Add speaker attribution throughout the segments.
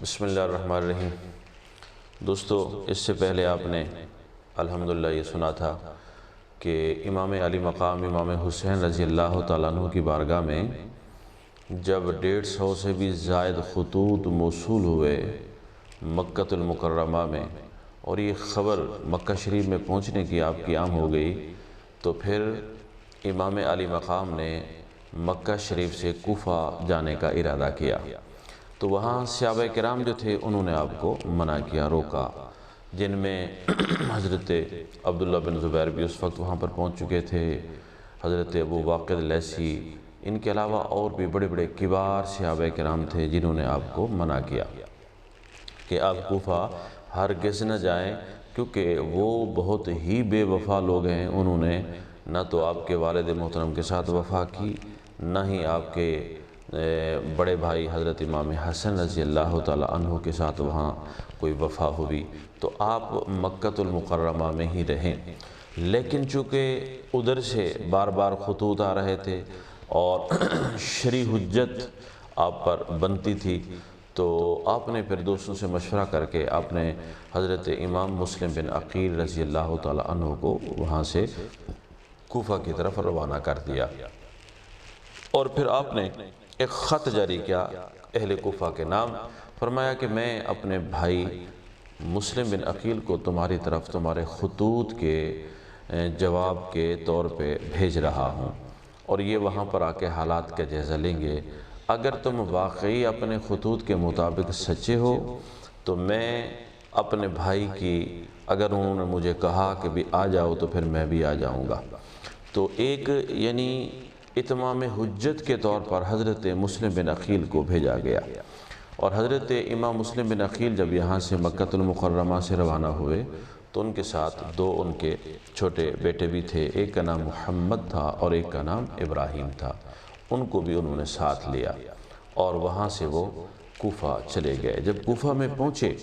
Speaker 1: بسم اللہ الرحمن الرحیم۔ دوستو، اس سے پہلے آپ نے الحمدللہ یہ سنا تھا کہ امام علی مقام امام حسین رضی اللہ تعالیٰ عنہ کی بارگاہ میں جب 150 سے بھی زائد خطوط موصول ہوئے مکہ المکرمہ میں، اور یہ خبر مکہ شریف میں پہنچنے کی آپ کی عام ہو گئی، تو پھر امام علی مقام نے مکہ شریف سے کوفہ جانے کا ارادہ کیا۔ تو وہاں صحابہ کرام جو تھے انہوں نے آپ کو منع کیا، روکا، جن میں حضرت عبداللہ بن زبیر بھی اس وقت وہاں پر پہنچ چکے تھے، حضرت ابو واقد لیثی، ان کے علاوہ اور بھی بڑے بڑے کبار صحابہ کرام تھے جنہوں نے آپ کو منع کیا کہ آپ کوفہ ہرگز نہ جائیں، کیونکہ وہ بہت ہی بے وفا لوگ ہیں۔ انہوں نے نہ تو آپ کے والد محترم کے ساتھ وفا کی، نہ ہی آپ کے بڑے بھائی حضرت امام حسن رضی اللہ تعالیٰ عنہ کے ساتھ وہاں کوئی وفا ہوئی، تو آپ مکہ المکرمہ میں ہی رہیں۔ لیکن چونکہ ادھر سے بار بار خطوط آ رہے تھے اور شرعی حجت آپ پر بنتی تھی، تو آپ نے پھر دوستوں سے مشورہ کر کے آپ نے حضرت امام مسلم بن عقیل رضی اللہ تعالیٰ عنہ کو وہاں سے کوفہ کی طرف روانہ کر دیا، اور پھر آپ نے ایک خط جاری کیا اہل کوفہ کے نام، فرمایا کہ میں اپنے بھائی مسلم بن عقیل کو تمہاری طرف تمہارے خطوط کے جواب کے طور پہ بھیج رہا ہوں، اور یہ وہاں پر آ کے حالات کا جائزہ لیں گے۔ اگر تم واقعی اپنے خطوط کے مطابق سچے ہو تو میں اپنے بھائی کی، اگر انہوں نے مجھے کہا کہ بھی آ جاؤ تو پھر میں بھی آ جاؤں گا۔ تو ایک یعنی اتمام حجت کے طور پر حضرت مسلم بن عقیل کو بھیجا گیا، اور حضرت امام مسلم بن عقیل جب یہاں سے مکہ المکرمہ سے روانہ ہوئے تو ان کے ساتھ دو ان کے چھوٹے بیٹے بھی تھے، ایک کا نام محمد تھا اور ایک کا نام ابراہیم تھا، ان کو بھی انہوں نے ساتھ لیا، اور وہاں سے وہ کوفہ چلے گئے۔ جب کوفہ میں پہنچے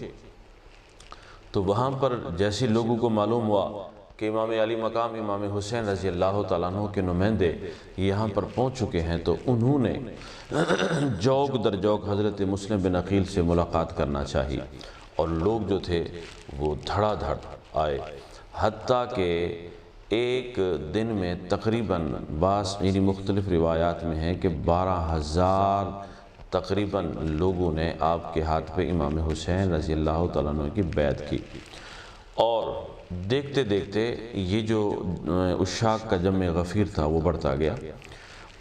Speaker 1: تو وہاں پر جیسے لوگوں کو معلوم ہوا کہ امام علی مقام امام حسین رضی اللہ تعالیٰ عنہ کے نمائندے یہاں پر پہنچ چکے ہیں، تو انہوں نے جوک در جوک حضرت مسلم بن عقیل سے ملاقات کرنا چاہی، اور لوگ جو تھے وہ دھڑا دھڑ آئے، حتیٰ کہ ایک دن میں تقریباً بعض یعنی مختلف روایات میں ہیں کہ 12,000 تقریباً لوگوں نے آپ کے ہاتھ پہ امام حسین رضی اللہ تعالیٰ عنہ کی بیعت کی، اور دیکھتے دیکھتے یہ جو عشاق کا جمع غفیر تھا وہ بڑھتا گیا۔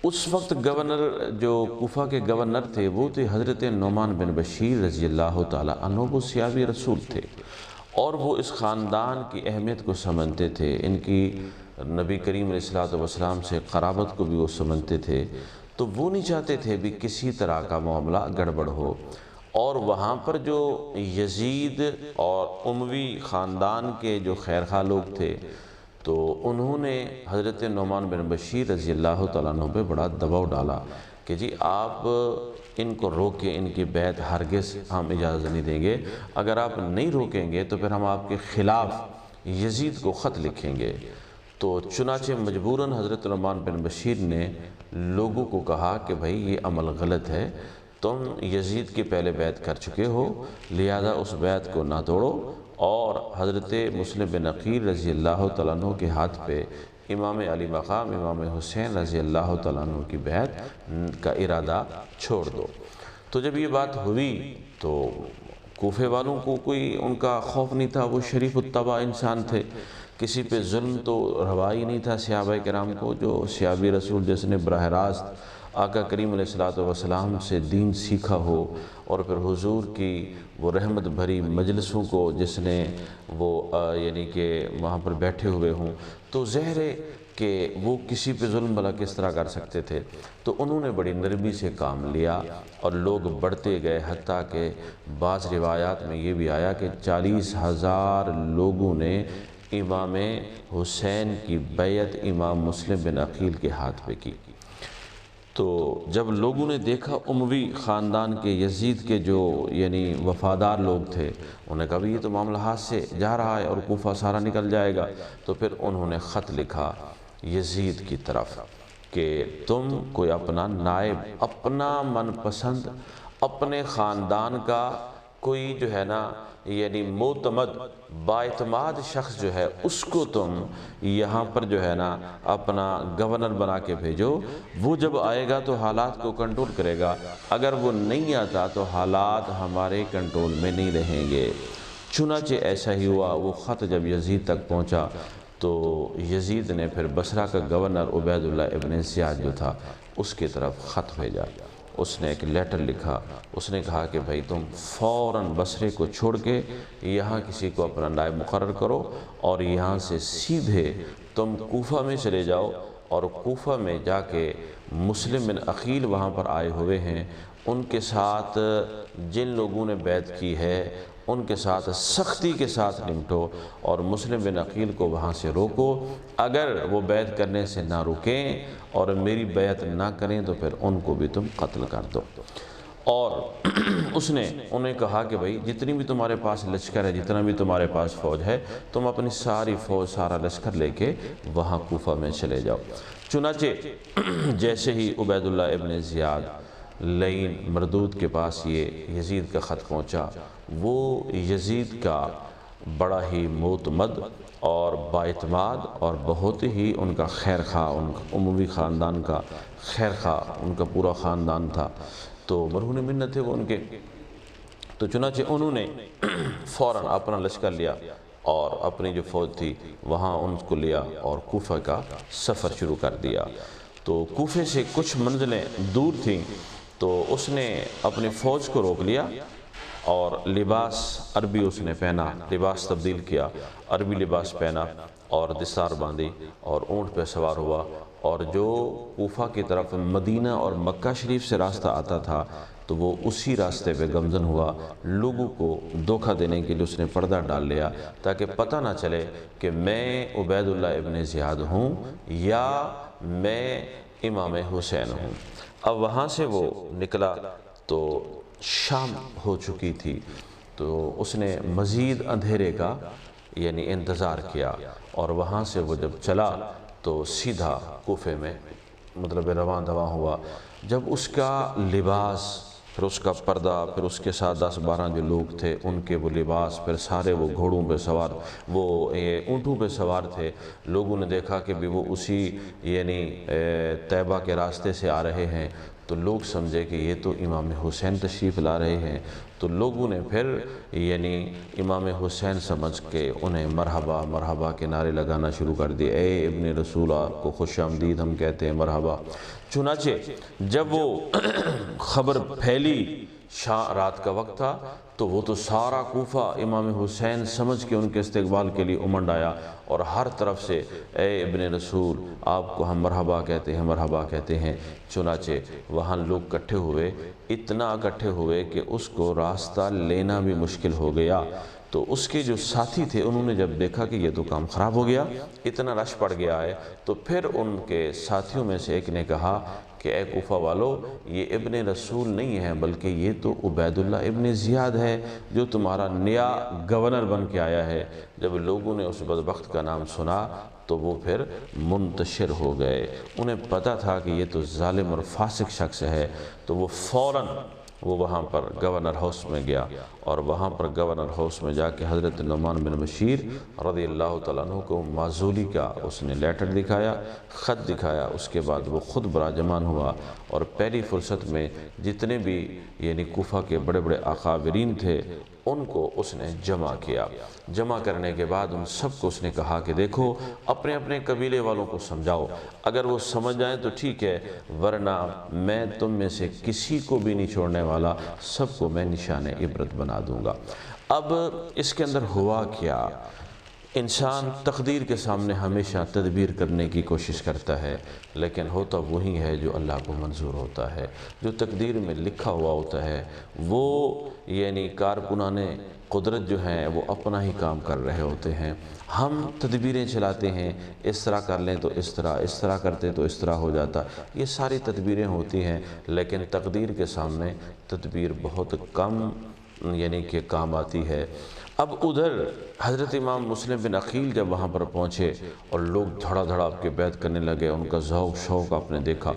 Speaker 1: اس وقت گورنر جو کوفہ کے گورنر تھے وہ تھے حضرت نعمان بن بشیر رضی اللہ تعالیٰ عنہ، وہ صحابی رسول تھے، اور وہ اس خاندان کی اہمیت کو سمجھتے تھے، ان کی نبی کریم علیہ السلام سے قرابت کو بھی وہ سمجھتے تھے، تو وہ نہیں چاہتے تھے بھی کسی طرح کا معاملہ گڑبڑ ہو۔ اور وہاں پر جو یزید اور اموی خاندان کے جو خیرخواہ لوگ تھے، تو انہوں نے حضرت نعمان بن بشیر رضی اللہ تعالیٰ عنہ پہ بڑا دباؤ ڈالا کہ جی آپ ان کو روکیں، ان کی بیعت ہرگز ہم اجازت نہیں دیں گے، اگر آپ نہیں روکیں گے تو پھر ہم آپ کے خلاف یزید کو خط لکھیں گے۔ تو چنانچہ مجبوراً حضرت نعمان بن بشیر نے لوگوں کو کہا کہ بھائی یہ عمل غلط ہے، تم یزید کی پہلے بیعت کر چکے ہو، لہذا اس بیعت کو نہ توڑو، اور حضرت مسلم بن عقیل رضی اللہ تعالیٰ عنہ کے ہاتھ پہ امام علی مقام امام حسین رضی اللہ تعالیٰ عنہ کی بیعت کا ارادہ چھوڑ دو۔ تو جب یہ بات ہوئی تو کوفے والوں کو کوئی ان کا خوف نہیں تھا، وہ شریف الطبع انسان تھے، کسی پہ ظلم تو روا ہی نہیں تھا صحابہ کرام کو، جو صحابی رسول جس نے براہ راست آقا کریم علیہ السلام سے دین سیکھا ہو، اور پھر حضور کی وہ رحمت بھری مجلسوں کو جس نے وہ یعنی کہ وہاں پر بیٹھے ہوئے ہوں، تو ظاہر ہے کہ وہ کسی پہ ظلم بھلا کس طرح کر سکتے تھے۔ تو انہوں نے بڑی نرمی سے کام لیا، اور لوگ بڑھتے گئے، حتیٰ کہ بعض روایات میں یہ بھی آیا کہ 40,000 لوگوں نے امام حسین کی بیعت امام مسلم بن عقیل کے ہاتھ پہ کی۔ تو جب لوگوں نے دیکھا اموی خاندان کے یزید کے جو یعنی وفادار لوگ تھے، انہوں نے کہا بھی یہ تو معاملہ ہاتھ سے جا رہا ہے اور کوفہ سارا نکل جائے گا، تو پھر انہوں نے خط لکھا یزید کی طرف کہ تم کوئی اپنا نائب، اپنا من پسند، اپنے خاندان کا کوئی جو ہے نا یعنی معتمد باعتماد شخص جو ہے اس کو تم یہاں پر جو ہے نا اپنا گورنر بنا کے بھیجو، وہ جب آئے گا تو حالات کو کنٹرول کرے گا، اگر وہ نہیں آتا تو حالات ہمارے کنٹرول میں نہیں رہیں گے۔ چنانچہ ایسا ہی ہوا۔ وہ خط جب یزید تک پہنچا تو یزید نے پھر بصرہ کا گورنر عبید اللہ ابن زیاد جو تھا اس کی طرف خط بھیجا۔ اس نے ایک لیٹر لکھا، اس نے کہا کہ بھائی تم فوراً بصرے کو چھوڑ کے یہاں کسی کو اپنا نائب مقرر کرو اور یہاں سے سیدھے تم کوفہ میں چلے جاؤ، اور کوفہ میں جا کے مسلم بن عقیل وہاں پر آئے ہوئے ہیں، ان کے ساتھ جن لوگوں نے بیعت کی ہے ان کے ساتھ سختی کے ساتھ نمٹو، اور مسلم بن عقیل کو وہاں سے روکو۔ اگر وہ بیعت کرنے سے نہ رکیں اور میری بیعت نہ کریں تو پھر ان کو بھی تم قتل کر دو۔ اور اس نے انہیں کہا کہ بھائی جتنی بھی تمہارے پاس لشکر ہے، جتنا بھی تمہارے پاس فوج ہے، تم اپنی ساری فوج سارا لشکر لے کے وہاں کوفہ میں چلے جاؤ۔ چنانچہ جیسے ہی عبید اللہ ابن زیاد لعین مردود کے پاس یہ یزید کا خط پہنچا، وہ یزید کا بڑا ہی معتمد اور باعتماد اور بہت ہی ان کا خیر خواہ، ان کا اموی خاندان کا خیر خواہ ان کا پورا خاندان تھا، تو مرہون منت تھے وہ ان کے۔ تو چنانچہ انہوں نے فوراً اپنا لشکر لیا اور اپنی جو فوج تھی وہاں ان کو لیا اور کوفہ کا سفر شروع کر دیا۔ تو کوفے سے کچھ منزلیں دور تھیں، تو اس نے اپنی فوج کو روک لیا اور لباس عربی اس نے پہنا، لباس تبدیل کیا، عربی لباس پہنا اور دستار باندھی اور اونٹ پہ سوار ہوا، اور جو کوفہ کی طرف مدینہ اور مکہ شریف سے راستہ آتا تھا تو وہ اسی راستے پہ گامزن ہوا۔ لوگوں کو دھوکہ دینے کے لیے اس نے پردہ ڈال لیا تاکہ پتہ نہ چلے کہ میں عبید اللہ ابن زیاد ہوں یا میں امام حسین ہوں۔ اب وہاں سے وہ نکلا تو شام ہو چکی تھی، تو اس نے مزید اندھیرے کا یعنی انتظار کیا، اور وہاں سے وہ جب چلا تو سیدھا کوفے میں مطلب رواں دواں ہوا۔ جب اس کا لباس، پھر اس کا پردہ، پھر اس کے ساتھ 10-12 جو لوگ تھے ان کے وہ لباس، پھر سارے وہ گھوڑوں پہ سوار، وہ اونٹوں پہ سوار تھے، لوگوں نے دیکھا کہ بھی وہ اسی یعنی طیبہ کے راستے سے آ رہے ہیں، تو لوگ سمجھے کہ یہ تو امام حسین تشریف لا رہے ہیں، تو لوگوں نے پھر یعنی امام حسین سمجھ کے انہیں مرحبا مرحبا کے نعرے لگانا شروع کر دیے، اے ابن رسول آپ کو خوش آمدید ہم کہتے ہیں، مرحبا۔ چنانچہ جب وہ خبر پھیلی، رات کا وقت تھا، تو وہ تو سارا کوفہ امام حسین سمجھ کے ان کے استقبال کے لیے امنڈ آیا، اور ہر طرف سے اے ابن رسول آپ کو ہم مرحبا کہتے ہیں، مرحبا کہتے ہیں۔ چنانچہ وہاں لوگ اکٹھے ہوئے، اتنا اکٹھے ہوئے کہ اس کو راستہ لینا بھی مشکل ہو گیا۔ تو اس کے جو ساتھی تھے انہوں نے جب دیکھا کہ یہ تو کام خراب ہو گیا، اتنا رش پڑ گیا ہے، تو پھر ان کے ساتھیوں میں سے ایک نے کہا کہ اے کوفہ والو، یہ ابن رسول نہیں ہے بلکہ یہ تو عبید اللہ ابن زیاد ہے جو تمہارا نیا گورنر بن کے آیا ہے۔ جب لوگوں نے اس بدبخت کا نام سنا تو وہ پھر منتشر ہو گئے، انہیں پتا تھا کہ یہ تو ظالم اور فاسق شخص ہے، تو وہ فوراً وہاں پر گورنر ہاؤس میں گیا، اور وہاں پر گورنر ہاؤس میں جا کے حضرت نعمان بن بشیر رضی اللہ تعالیٰ عنہ کو معزولی کا اس نے لیٹر دکھایا، خط دکھایا۔ اس کے بعد وہ خود براجمان ہوا اور پہلی فرصت میں جتنے بھی یعنی کوفہ کے بڑے بڑے اکابرین تھے ان کو اس نے جمع کیا۔ جمع کرنے کے بعد ان سب کو اس نے کہا کہ دیکھو اپنے اپنے قبیلے والوں کو سمجھاؤ، اگر وہ سمجھ جائیں تو ٹھیک ہے، ورنہ میں تم میں سے کسی کو بھی نہیں چھوڑنے والا، سب کو میں نشان عبرت بنا دوں گا۔ اب اس کے اندر ہوا کیا؟ انسان تقدیر کے سامنے ہمیشہ تدبیر کرنے کی کوشش کرتا ہے، لیکن ہوتا وہی ہے جو اللہ کو منظور ہوتا ہے، جو تقدیر میں لکھا ہوا ہوتا ہے۔ وہ یعنی کارکنان قدرت جو ہیں وہ اپنا ہی کام کر رہے ہوتے ہیں، ہم تدبیریں چلاتے ہیں، اس طرح کر لیں تو اس طرح کرتے تو اس طرح ہو جاتا، یہ ساری تدبیریں ہوتی ہیں، لیکن تقدیر کے سامنے تدبیر بہت کم یعنی کہ کام آتی ہے۔ اب ادھر حضرت امام مسلم بن عقیل جب وہاں پر پہنچے اور لوگ دھڑا دھڑا آپ کے بیعت کرنے لگے، ان کا ذوق شوق آپ نے دیکھا،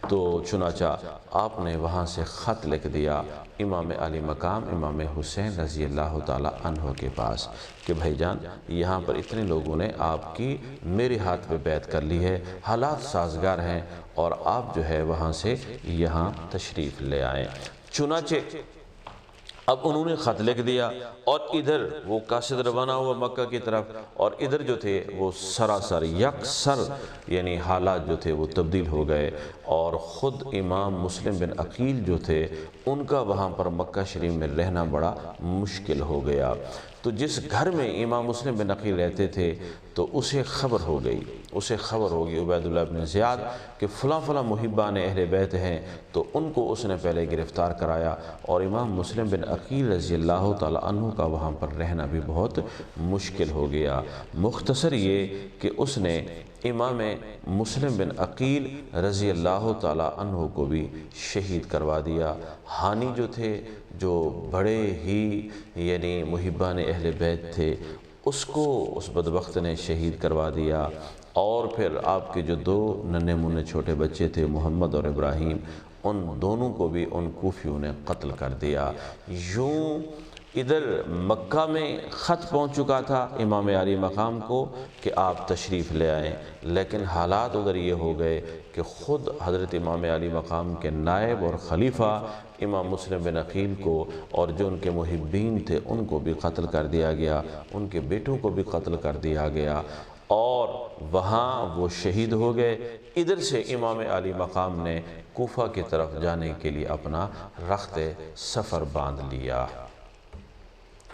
Speaker 1: تو چنانچہ آپ نے وہاں سے خط لکھ دیا امام علی مقام امام حسین رضی اللہ تعالیٰ عنہ کے پاس کہ بھائی جان، یہاں پر اتنے لوگوں نے آپ کی میرے ہاتھ پہ بیعت کر لی ہے، حالات سازگار ہیں، اور آپ جو ہے وہاں سے یہاں تشریف لے آئیں۔ چنانچہ اب انہوں نے خط لکھ دیا، اور ادھر وہ قاصد روانہ ہوا مکہ کی طرف، اور ادھر جو تھے وہ سراسر یکسر یعنی حالات جو تھے وہ تبدیل ہو گئے، اور خود امام مسلم بن عقیل جو تھے ان کا وہاں پر مکہ شریف میں رہنا بڑا مشکل ہو گیا۔ تو جس گھر میں امام مسلم بن عقیل رہتے تھے تو اسے خبر ہو گئی عبید اللہ بن زیاد کہ فلاں فلاں محبان اہل بیت ہیں، تو ان کو اس نے پہلے گرفتار کرایا، اور امام مسلم بن عقیل رضی اللہ تعالیٰ عنہ کا وہاں پر رہنا بھی بہت مشکل ہو گیا۔ مختصر یہ کہ اس نے امام مسلم بن عقیل رضی اللہ تعالیٰ عنہ کو بھی شہید کروا دیا۔ ہانی جو تھے، جو بڑے ہی یعنی محبان اہل بیت تھے، اس کو اس بدبخت نے شہید کروا دیا، اور پھر آپ کے جو دو ننھے منھے چھوٹے بچے تھے محمد اور ابراہیم، ان دونوں کو بھی ان کوفیوں نے قتل کر دیا۔ یوں ادھر مکہ میں خط پہنچ چکا تھا امام علی مقام کو کہ آپ تشریف لے آئیں، لیکن حالات ادھر یہ ہو گئے کہ خود حضرت امام علی مقام کے نائب اور خلیفہ امام مسلم بن عقیل کو، اور جو ان کے محبین تھے ان کو بھی قتل کر دیا گیا، ان کے بیٹوں کو بھی قتل کر دیا گیا، اور وہاں وہ شہید ہو گئے۔ ادھر سے امام علی مقام نے کوفہ کی طرف جانے کے لیے اپنا رخت سفر باندھ لیا۔